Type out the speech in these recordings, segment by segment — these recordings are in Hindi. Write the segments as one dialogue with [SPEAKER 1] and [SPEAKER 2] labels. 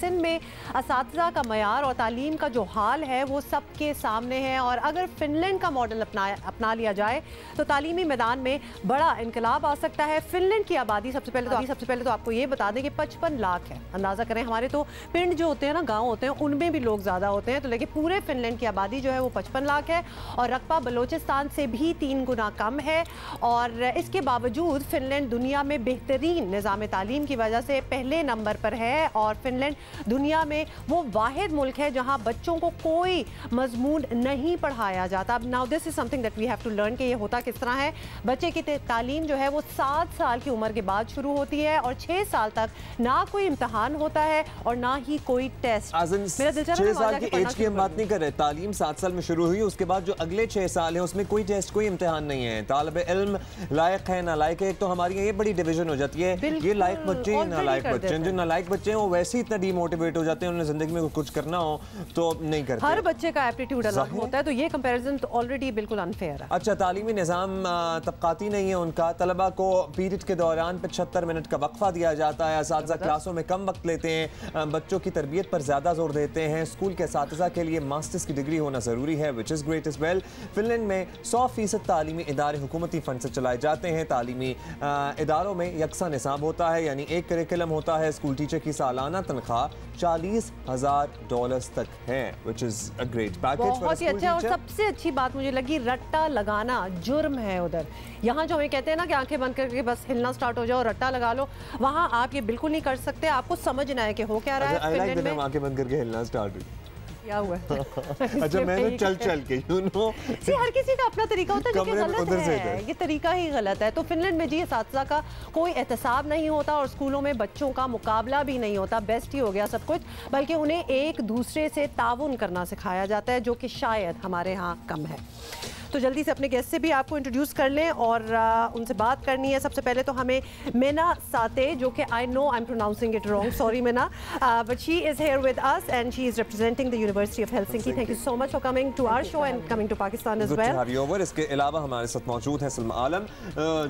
[SPEAKER 1] सिंध में असातिज़ा का मयार और तालीम का जो हाल है वो सबके सामने है, और अगर फिनलैंड का मॉडल अपना लिया जाए तो तालीमी मैदान में बड़ा इनकलाब आ सकता है। फिनलैंड की आबादी सबसे पहले तो आपको ये बता दें कि 55 लाख है। अंदाज़ा करें, हमारे तो पिंड जो होते हैं ना, गाँव होते हैं, उनमें भी लोग ज़्यादा होते हैं, तो लेकिन पूरे फिनलैंड की आबादी जो है वो 55 लाख है और रकबा बलोचिस्तान से भी 3 गुना कम है। और इसके बावजूद फिनलैंड दुनिया में बेहतरीन निज़ाम तालीम की वजह से पहले नंबर पर है, और फिनलैंड दुनिया में वो वाहिद मुल्क है जहां बच्चों को कोई मजमून नहीं पढ़ाया जाता। अब now this is something that we have to learn कि ये होता किस तरह है। बच्चे की तालीम जो है वो 7 साल की उम्र के बाद शुरू होती है और 6 साल तक ना कोई इम्तहान होता है और ना ही कोई टेस्ट।
[SPEAKER 2] मेरा 6 साल की एज की हम बात नहीं कर रहे, तालीम 7 साल में शुरू हुई, उसके बाद जो अगले 6 साल है उसमें कोई टेस्ट कोई इम्तिहान नहीं है। तालिब इल्म लायक है नालायक है, एक तो हमारी ये बड़ी डिवीजन हो जाती है, ये लायक बच्चे नालायक बच्चे, जो नालायक बच्चे हैं वो वैसे ही इतना डीमोटिवेट हो जाते हैं, उन्हें जिंदगी में कुछ करना हो तो नहीं करते।
[SPEAKER 1] हर बच्चे का एप्टीट्यूड अलग होता है, तो ये कंपैरिजन तो ऑलरेडी बिल्कुल अनफेयर है।
[SPEAKER 2] अच्छा, तालीमी निज़ाम तबकाती नहीं है उनका। तलबा को पीरियड के दौरान 75 मिनट का वक्फा दिया जाता है, असातिज़ा क्लासों में कम वक्त लेते हैं, बच्चों की तरबियत पर ज़्यादा जोर देते हैं। स्कूल के असातिज़ा के लिए मास्टर्स की डिग्री होना ज़रूरी है, which is great as well. Finland में 100% तालीमी इदारे हुकूमती फ़ंड से चलाए जाते हैं। तालीमी इदारों में यकसा निसाब होता है, यानी एक करिकुलम होता है। स्कूल टीचर की सालाना तनख्वाह $40,000 तक है, which is a great package.
[SPEAKER 1] बहुत ही अच्छा। और सबसे अच्छी बात मुझे लगी, रट्टा लगाना जुर्म है उधर। यहाँ जो हमें कहते हैं ना कि आंखें बंद करके बस हिलना स्टार्ट हो जाओ, रट्टा लगा लो, वहाँ आप ये बिल्कुल नहीं कर सकते। आपको समझना है कि हो क्या रहा है फिनलैंड में।
[SPEAKER 2] आंखें बंद करके हिलना स्टार्ट
[SPEAKER 1] क्या हुआ
[SPEAKER 2] अच्छा, मैं चल के
[SPEAKER 1] हर किसी का अपना तरीका होता है जो कि गलत है, ये तरीका ही गलत है। तो फिनलैंड में जी असातिज़ा का कोई एहतसाब नहीं होता और स्कूलों में बच्चों का मुकाबला भी नहीं होता, बेस्ट ही हो गया सब कुछ, बल्कि उन्हें एक दूसरे से ताउन करना सिखाया जाता है, जो कि शायद हमारे यहाँ कम है। तो जल्दी से अपने गेस्ट से भी आपको इंट्रोड्यूस कर लें और उनसे बात करनी है। सबसे पहले तो हमें मेना साते, जो कि I know I am pronouncing it wrong, sorry Mena, but she is here with us and she is representing the university of Helsinki. Thank you so much for coming to our show and coming to Pakistan as well.
[SPEAKER 2] इसके अलावा हमारे साथ मौजूद है सलमा आलम,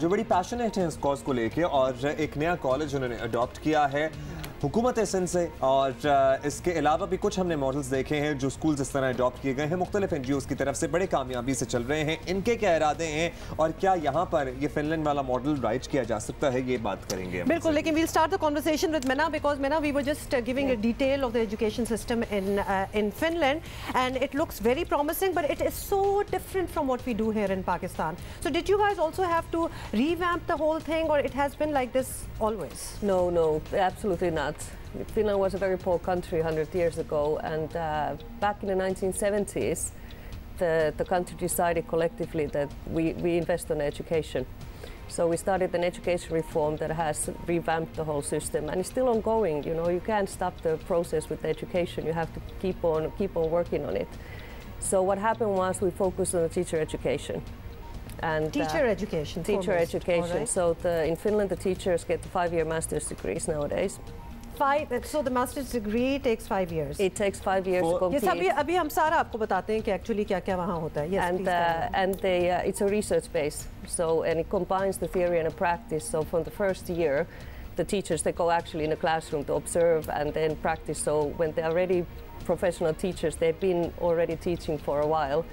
[SPEAKER 2] जो बड़ी पैशनेट है इस कॉज को लेके, और एक नया कॉलेज उन्होंने अडॉप्ट किया है हुकूमत सिंध से, और इसके अलावा भी कुछ हमने मॉडल्स देखे हैं जो स्कूल्स इस तरह अडॉप्ट किए गए हैं मुख्तलिफ NGOs की तरफ से, बड़े कामयाबी से चल रहे हैं। इनके क्या इरादे हैं और क्या यहाँ पर ये फिनलैंड वाला मॉडल राइट किया जा सकता है, ये बात करेंगे
[SPEAKER 1] बिल्कुल। लेकिन we'll start the conversation with Mena, because Mena we were just giving a detail of the education system in Finland and it looks very promising, but it is so different from what we do here in Pakistan. So did you guys also have to revamp the whole thing, or it has been like this always?
[SPEAKER 3] No, absolutely not. Finland was a very poor country 100 years ago, and back in the 1970s, the country decided collectively that we invest in education. So we started an education reform that has revamped the whole system, and it's still ongoing. You know, you can't stop the process with education. You have to keep on working on it. So what happened was we focused on the teacher education. And
[SPEAKER 1] teacher education.
[SPEAKER 3] Right. So in Finland, the teachers get 5-year master's degrees nowadays.
[SPEAKER 1] So the master's degree takes 5 years.
[SPEAKER 3] It takes 5 years to complete.
[SPEAKER 1] Yes, अभी हम सारा आपको बताते हैं कि actually क्या-क्या वहाँ होता है. Yes,
[SPEAKER 3] and it's a research base. So and it combines the theory and the practice. So from the first year, the teachers, they go actually in a classroom to observe and then practice. So when they are already professional teachers, they've been already teaching for a while,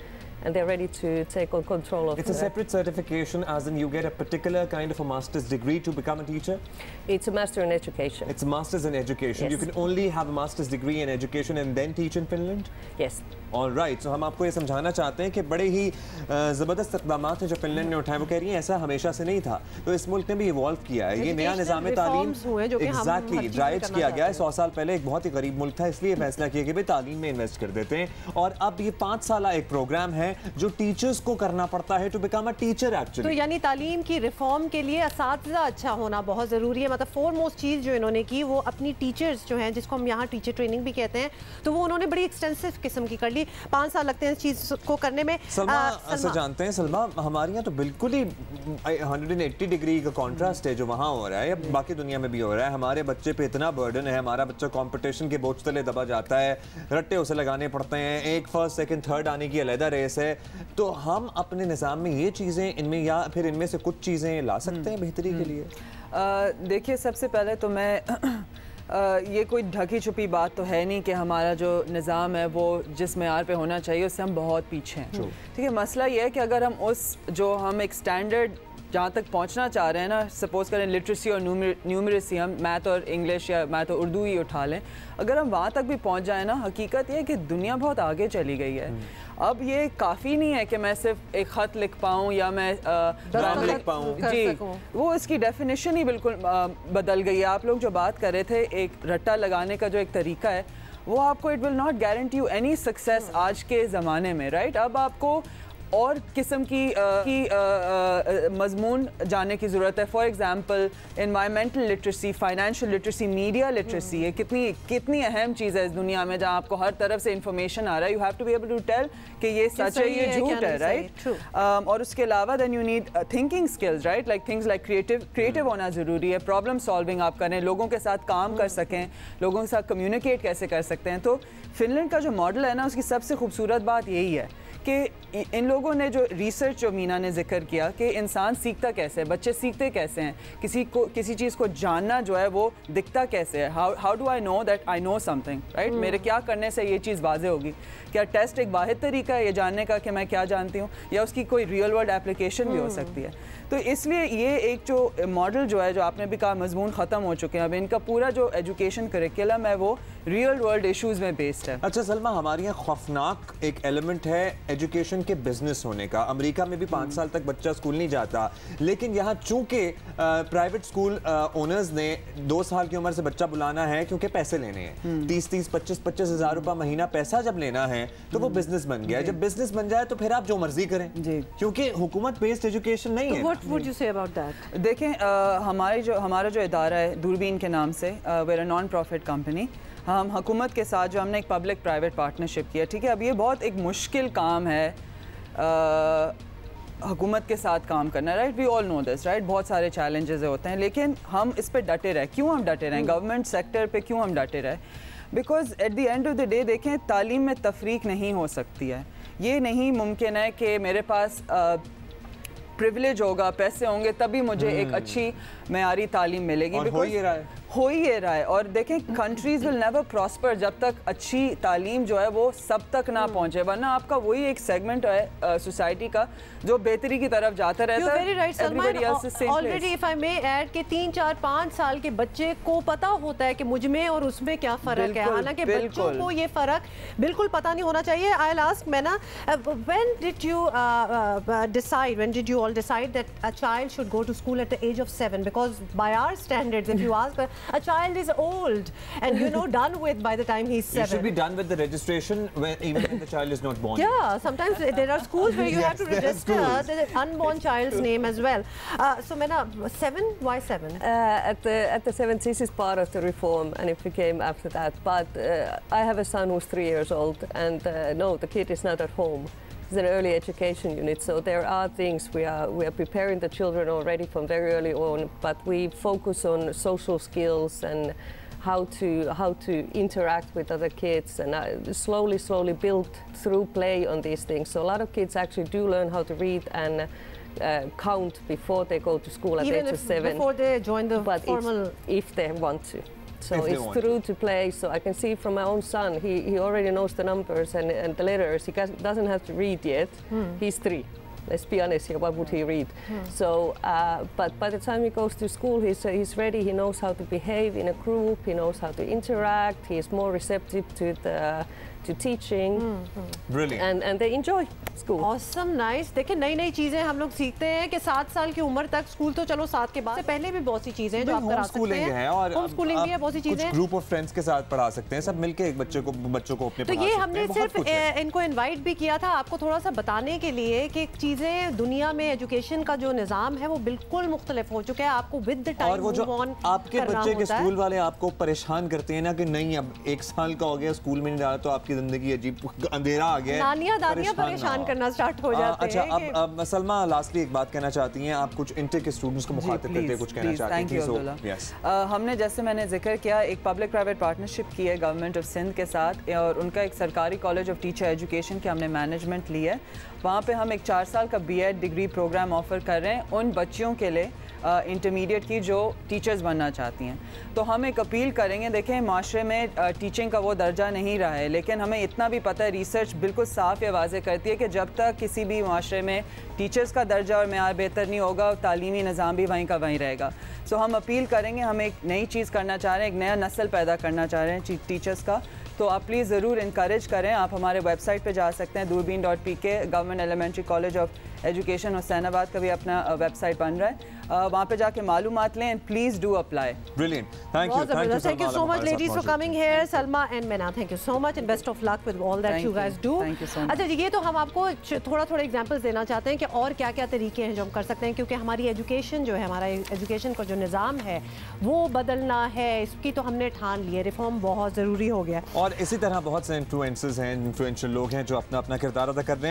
[SPEAKER 3] and they're ready to take on control of it.
[SPEAKER 2] It's a separate certification, as in you get a particular kind of a master's degree to become a teacher?
[SPEAKER 3] It's a master in education.
[SPEAKER 2] It's a master's in education. Yes. You can only have a master's degree in education and then teach in Finland?
[SPEAKER 3] Yes.
[SPEAKER 2] All right. So हम आपको ये समझाना चाहते हैं कि बड़े ही ज़बरदस्त इक़दामात हैं जो फिनलैंड ने उठाए। वो कह रही हैं ऐसा हमेशा से नहीं था, तो इस मुल्क ने भी इवॉल्व किया है। ये नया निज़ाम तालीम एग्जैक्टली राइट किया गया है। 100 साल पहले एक बहुत ही गरीब मुल्क था, इसलिए फैसला किया कि भाई तालीम में इन्वेस्ट कर देते हैं, और अब ये 5 साल एक प्रोग्राम है जो टीचर्स को करना पड़ता है to become a teacher actually.
[SPEAKER 1] तो यानी तालीम की रिफॉर्म के लिए असातिज़ा अच्छा होना बहुत ज़रूरी है। मतलब फोरमोस्ट चीज़ जो इन्होंने की वो अपनी टीचर्स जो हैं, जिसको हम यहाँ टीचर ट्रेनिंग भी कहते हैं, तो वो उन्होंने बड़ी एक्सटेंसिव किस्म की कर ली। 5 साल लगते हैं इस चीज़ को करने में।
[SPEAKER 2] सलमा जानते हैं सलमा, हमारे यहाँ तो बिल्कुल ही 180 डिग्री का कॉन्ट्रास्ट है जो वहाँ हो रहा है या बाकी दुनिया में भी हो रहा है। हमारे बच्चे पे इतना बर्डन है, हमारा बच्चा कंपटीशन के बोझ तले दबा जाता है, रट्टे उसे लगाने पड़ते हैं, एक फर्स्ट सेकंड थर्ड आने की अलग रेस है। तो हम अपने निज़ाम में ये चीज़ें इनमें या फिर इनमें से कुछ चीज़ें ला सकते हैं बेहतरी के लिए?
[SPEAKER 4] देखिए, सबसे पहले तो मैं ये कोई ढकी छुपी बात तो है नहीं कि हमारा जो निज़ाम है वो जिस मेयार पे होना चाहिए उससे हम बहुत पीछे हैं। ठीक है, मसला ये है कि अगर हम हम एक स्टैंडर्ड जहाँ तक पहुँचना चाह रहे हैं ना, सपोज़ करें लिटरेसी और न्यूमरेसी, हम मैथ और इंग्लिश या मैथ और उर्दू ही उठा लें, अगर हम वहाँ तक भी पहुँच जाए ना, हकीकत ये है कि दुनिया बहुत आगे चली गई है। अब ये काफ़ी नहीं है कि मैं सिर्फ एक ख़त लिख पाऊँ या मैं
[SPEAKER 2] नाम लिख पाऊँ
[SPEAKER 4] जी, वो इसकी डेफिनेशन ही बिल्कुल बदल गई है। आप लोग जो बात कर रहे थे एक रट्टा लगाने का जो एक तरीका है, वो आपको it will not guarantee you any success आज के ज़माने में, राइट। अब आपको और किस्म की मजमून जानने की ज़रूरत है। For example environmental literacy, financial literacy, media literacy, ये कितनी अहम चीज़ है इस दुनिया में जहाँ आपको हर तरफ से इंफॉर्मेशन आ रहा है। You have to be able to tell कि ये सच है, ये झूठ है, राइट। और उसके अलावा then you need thinking skills, right, like things like creative होना ज़रूरी है। प्रॉब्लम सॉल्विंग आप करें, लोगों के साथ काम कर सकें, लोगों के साथ कम्युनिकेट कैसे कर सकते हैं। तो फिनलैंड का जो मॉडल है ना, उसकी सबसे खूबसूरत बात यही है कि इन लोगों ने जो रिसर्च जो मीना ने जिक्र किया कि इंसान सीखता कैसे है, बच्चे सीखते कैसे हैं, किसी चीज़ को जानना जो है वो दिखता कैसे है। How do I know that I know something, right. मेरे क्या करने से ये चीज़ वाज़े होगी। क्या टेस्ट एक वाहिद तरीका है ये जानने का कि मैं क्या जानती हूँ, या उसकी कोई रियल वर्ल्ड एप्लीकेशन भी हो सकती है। तो इसलिए ये एक जो मॉडल जो है, जो आपने भी कहा मजमून ख़त्म हो चुके हैं, अब इनका पूरा जो एजुकेशन करिकुलम है वो रियल वर्ल्ड इश्यूज़ में बेस्ड है।
[SPEAKER 2] अच्छा सलमा, हमारे यहाँ खौफनाक एक एलिमेंट है एजुकेशन के बिजनेस होने का। अमेरिका में भी 5 साल तक बच्चा स्कूल नहीं जाता, लेकिन यहाँ चूंकि प्राइवेट स्कूल ओनर्स ने 2 साल की उम्र से बच्चा बुलाना है क्योंकि पैसे लेने हैं, 30-30, 25-25 हज़ार रुपये महीना पैसा जब लेना है तो वो बिजनेस बन गया। जब बिजनेस बन जाए तो फिर आप जो मर्जी करें, क्योंकि हुकूमत बेस्ड एजुकेशन नहीं है।
[SPEAKER 1] What would you say about that?
[SPEAKER 4] देखें, हमारा जो इदारा है दूरबीन के नाम से, where a non profit company, हम हुकूमत के साथ जो हमने एक पब्लिक प्राइवेट पार्टनरशिप किया, ठीक है। अब ये बहुत एक मुश्किल काम है हुकूमत के साथ काम करना, right. We all know this, right. बहुत सारे चैलेंजेस होते हैं, लेकिन हम इस पर डटे रहे। क्यों हम डटे रहे गवर्नमेंट सेक्टर पे, क्यों हम डटे रहे? Because at the end of the day देखें, तालीम में तफरीक नहीं हो सकती है। ये नहीं मुमकिन है कि मेरे पास प्रिविलेज होगा, पैसे होंगे, तभी मुझे एक अच्छी मेयारी तालीम मिलेगी।
[SPEAKER 2] और हो ही रहा है।
[SPEAKER 4] और देखें, कंट्रीज विल नेवर प्रॉस्पर जब तक अच्छी तालीम जो है वो सब तक ना पहुंचे, वरना आपका वही एक सेगमेंट है सोसाइटी का जो बेहतरी की तरफ जाता रहता है।
[SPEAKER 1] Already if I may add कि 3, 4, 5 साल के बच्चे को पता होता है कि मुझ में और उसमें क्या फ़र्क है, हालांकि बच्चों को ये फ़र्क बिल्कुल पता नहीं होना चाहिए। आई विल आस्क मैना, when did you all decide that a child should go to school at the age of 7? Because by our standards, if you ask, a child is old and done with by the time he's 7.
[SPEAKER 2] You should be done with the registration even when the child is not born.
[SPEAKER 1] Yeah, sometimes there are schools where you have to register the unborn child's name as well. So Mena, 7? Why 7?
[SPEAKER 3] At the 7th, this is part of the reform, and it became after that. But I have a son who's 3 years old, and no, the kid is not at home. It's an early education unit, so there are things we are preparing the children already from very early on, but we focus on social skills and how to interact with other kids, and slowly build through play on these things. So a lot of kids actually do learn how to read and count before they go to school at the age of 7.
[SPEAKER 1] Before they join the formal,
[SPEAKER 3] if they want to. So it's through to play. So I can see from my own son, he already knows the numbers and the letters. He doesn't have to read yet. He's 3. Let's be honest here, what would he read? So, but by the time he goes to school, he's ready. He knows how to behave in a group. He knows how to interact. He is more receptive to teaching.
[SPEAKER 2] Brilliant.
[SPEAKER 3] And they enjoy school.
[SPEAKER 1] Awesome, nice. देखिए नई चीजें हम लोग सीखते हैं कि 7 साल की उम्र तक स्कूल तो चलो 7 के बाद से पहले भी बहुत सी चीजें हैं जो आप करा सकते हैं।
[SPEAKER 2] और
[SPEAKER 1] होम स्कूलिंग भी है, बहुत सी चीजें
[SPEAKER 2] कुछ ग्रुप ऑफ फ्रेंड्स के साथ पढ़ा सकते हैं, सब मिलके एक बच्चों को अपने
[SPEAKER 1] तो ये हमने सिर्फ इनको इनवाइट भी किया था आपको थोड़ा सा बताने के लिए कि चीजें दुनिया में एजुकेशन का जो निज़ाम है वो बिल्कुल मुख्तलिफ हो चुका है। आपको विद द टाइम
[SPEAKER 2] और वो जो आपके बच्चे के स्कूल वाले आपको परेशान करते हैं ना कि नहीं अब 1 साल का हो गया स्कूल में नहीं जा रहा, तो आपकी जिंदगी अजीब अंधेरा आ गया है,
[SPEAKER 1] नानियां दादियां परेशान करना स्टार्ट हो जाते
[SPEAKER 2] अच्छा,
[SPEAKER 1] हैं।
[SPEAKER 2] अब सलमा लास्टली एक बात कहना चाहती हैं, आप कुछ इंटेक के स्टूडेंट्स को मुखातिब करते कुछ कहना चाहती हैं?
[SPEAKER 4] हमने जैसे मैंने जिक्र किया, एक पब्लिक प्राइवेट पार्टनरशिप की है गवर्नमेंट ऑफ सिंध के साथ, और उनका एक सरकारी कॉलेज ऑफ टीचर एजुकेशन की हमने मैनेजमेंट ली है। वहाँ पे हम एक 4 साल का बीएड डिग्री प्रोग्राम ऑफर कर रहे हैं उन बच्चियों के लिए इंटरमीडिएट की जो टीचर्स बनना चाहती हैं। तो हम एक अपील करेंगे, देखें माशरे में टीचिंग का वो दर्जा नहीं रहा है, लेकिन हमें इतना भी पता है, रिसर्च बिल्कुल साफ़ या वाज़ेह करती है कि जब तक किसी भी माशरे में टीचर्स का दर्जा और मेयार बेहतर नहीं होगा, तालीमी निज़ाम भी वहीं का वहीं रहेगा। सो हम अपील करेंगे, हम एक नई चीज़ करना चाह रहे हैं, एक नया नस्ल पैदा करना चाह रहे हैं टीचर्स का। तो आप प्लीज़ ज़रूर इनकरेज करें। आप हमारे वेबसाइट पे जा सकते हैं, दूरबीन.pk। Government elementary college of education Hussainabad का भी अपना वेबसाइट बन रहा है, वहाँ पे जाके मालूमात लें। Please do apply.
[SPEAKER 2] Brilliant, thank you
[SPEAKER 1] so much ladies for coming here, Salma and Maina, thank you so much and best of luck with all that you guys do. अच्छा जी, ये तो हम आपको थोड़ा एग्जांपल्स देना चाहते हैं कि और क्या क्या तरीके हैं जो हम कर सकते हैं, क्योंकि हमारी एजुकेशन जो है, हमारा एजुकेशन का जो निज़ाम है वो बदलना है, इसकी तो हमने ठान ली है, रिफॉर्म बहुत ज़रूरी हो गया।
[SPEAKER 2] और इसी तरह बहुत से इन्फ्लुएंसर्स हैं, इन्फ्लुएंशियल लोग हैं जो अपना अपना किरदार अदा कर रहे हैं।